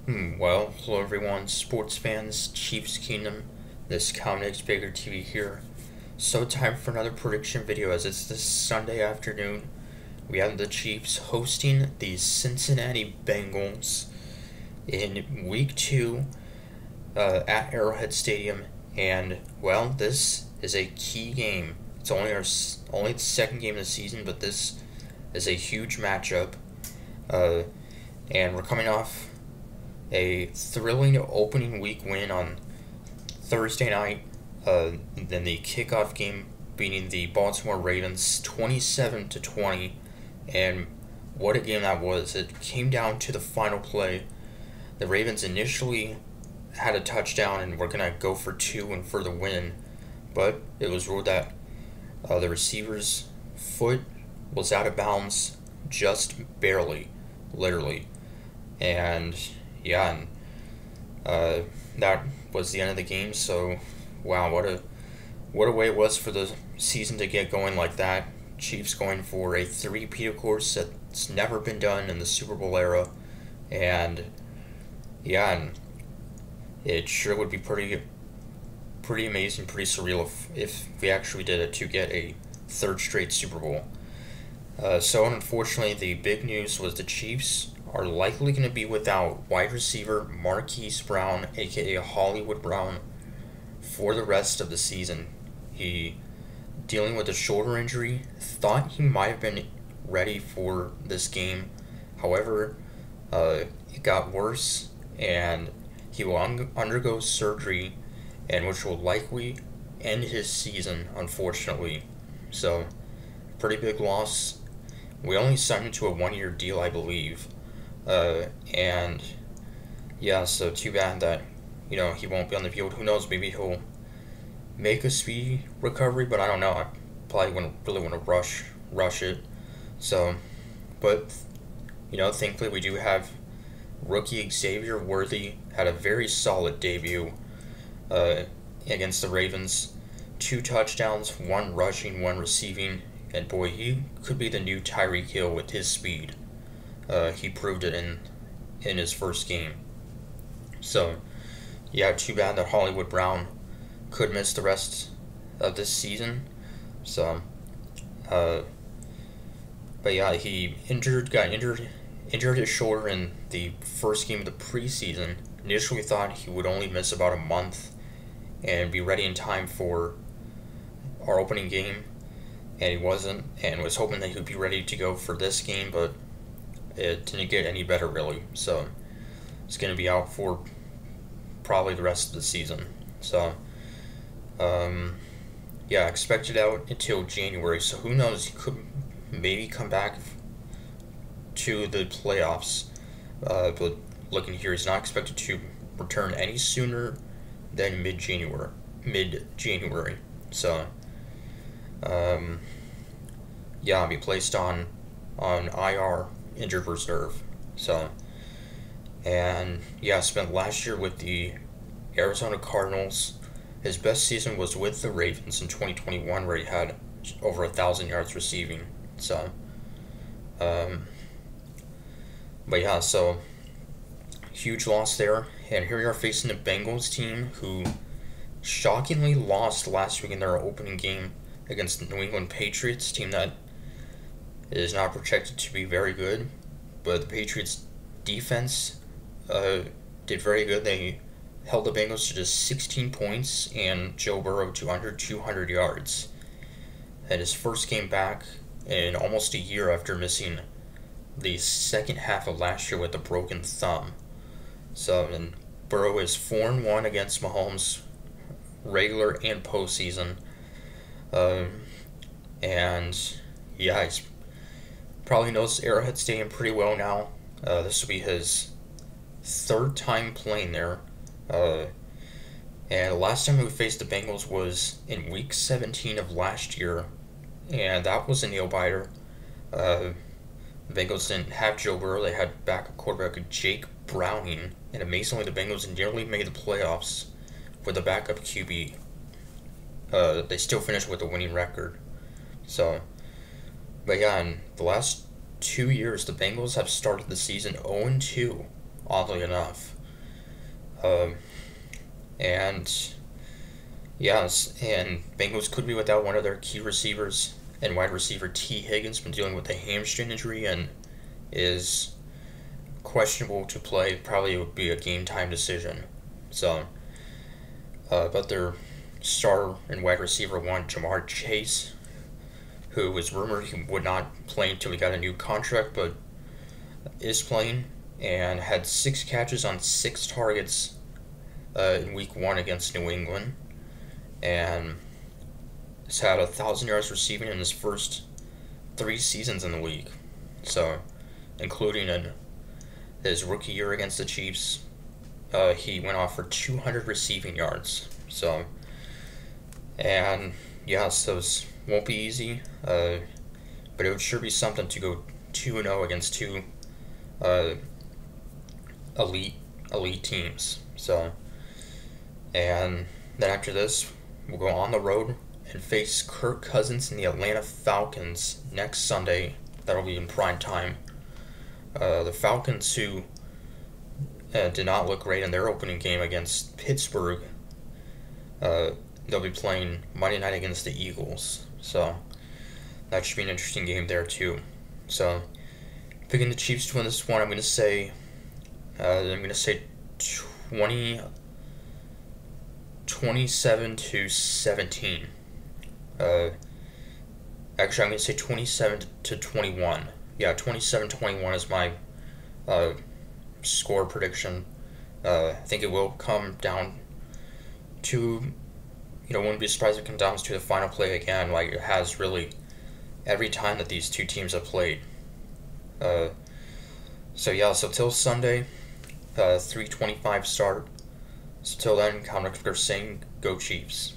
Well, hello everyone, sports fans, Chiefs Kingdom, this Comics Baker TV here. So time for another prediction video as it's this Sunday afternoon. We have the Chiefs hosting the Cincinnati Bengals in week 2 at Arrowhead Stadium, and well, this is a key game. It's only the second game of the season, but this is a huge matchup, and we're coming off a thrilling opening week win on Thursday night, then the kickoff game beating the Baltimore Ravens 27-20, and what a game that was. It came down to the final play. The Ravens initially had a touchdown and were going to go for two and for the win, but it was ruled that the receiver's foot was out of bounds just barely, literally. And yeah, and that was the end of the game. So, wow, what a way it was for the season to get going like that. Chiefs going for a three-peat, of course, that's never been done in the Super Bowl era, and yeah, and it sure would be pretty amazing, pretty surreal if we actually did it to get a third straight Super Bowl. So unfortunately, the big news was the Chiefs are likely going to be without wide receiver Marquise Brown, aka Hollywood Brown, for the rest of the season. He, dealing with a shoulder injury, thought he might have been ready for this game. However, it got worse, and he will undergo surgery, and which will likely end his season, unfortunately. So, pretty big loss. We only signed him to a one-year deal, I believe. And yeah, so too bad that, he won't be on the field. Who knows, maybe he'll make a speedy recovery, but I don't know. I probably wouldn't really want to rush it. So, but, thankfully we do have rookie Xavier Worthy, had a very solid debut against the Ravens. 2 touchdowns, 1 rushing, 1 receiving, and boy, he could be the new Tyreek Hill with his speed. He proved it in his first game. So, yeah, too bad that Hollywood Brown could miss the rest of this season. So, but yeah, he got injured his shoulder in the first game of the preseason. Initially thought he would only miss about a month and be ready in time for our opening game, and he wasn't, and was hoping that he would be ready to go for this game, but it didn't get any better, really. So he's going to be out for probably the rest of the season. So, yeah, expected out until January. So who knows? He could maybe come back to the playoffs. But looking here, he's not expected to return any sooner than mid-January. So, yeah, I'll be placed on IR, injured reserve. So, and yeah, spent last year with the Arizona Cardinals. His best season was with the Ravens in 2021, where he had over 1,000 yards receiving. So, but yeah, so huge loss there. And here we are facing the Bengals team, who shockingly lost last week in their opening game against the New England Patriots, team that is not projected to be very good. But the Patriots defense did very good. They held the Bengals to just 16 points and Joe Burrow to under 200 yards. At his first game back in almost a year after missing the second half of last year with a broken thumb. So, and Burrow is 4-1 against Mahomes, regular and postseason. And yeah, he's probably knows Arrowhead Stadium pretty well now. This will be his third time playing there. And the last time we faced the Bengals was in week 17 of last year, and that was a nail biter. The Bengals didn't have Joe Burrow. They had backup quarterback Jake Browning, and amazingly, the Bengals nearly made the playoffs with a backup QB. They still finished with a winning record. So, but yeah, in the last 2 years, the Bengals have started the season 0-2 oddly enough. Um, and yes, and Bengals could be without one of their key receivers, and wide receiver T. Higgins been dealing with a hamstring injury and is questionable to play. Probably would be a game time decision. So, but their star and wide receiver one, Jamar Chase, who was rumored he would not play until he got a new contract, but is playing and had 6 catches on 6 targets in Week 1 against New England, and has had 1,000 yards receiving in his first 3 seasons in the league. So, including in his rookie year against the Chiefs, he went off for 200 receiving yards. So, and yes, those won't be easy, but it would sure be something to go 2-0 against two uh, elite teams. So, and then after this, we'll go on the road and face Kirk Cousins and the Atlanta Falcons next Sunday. That'll be in prime time. The Falcons, who did not look great in their opening game against Pittsburgh, they'll be playing Monday night against the Eagles. So that should be an interesting game there too. So picking the Chiefs to win this one, I'm gonna say 27-17. Actually, I'm gonna say 27-21. Yeah, 27-21 is my score prediction. I think it will come down to, wouldn't be surprised if it comes down to the final play again, like it has really every time that these two teams have played. So till Sunday, 3:25 start. So till then, Conor saying, go Chiefs.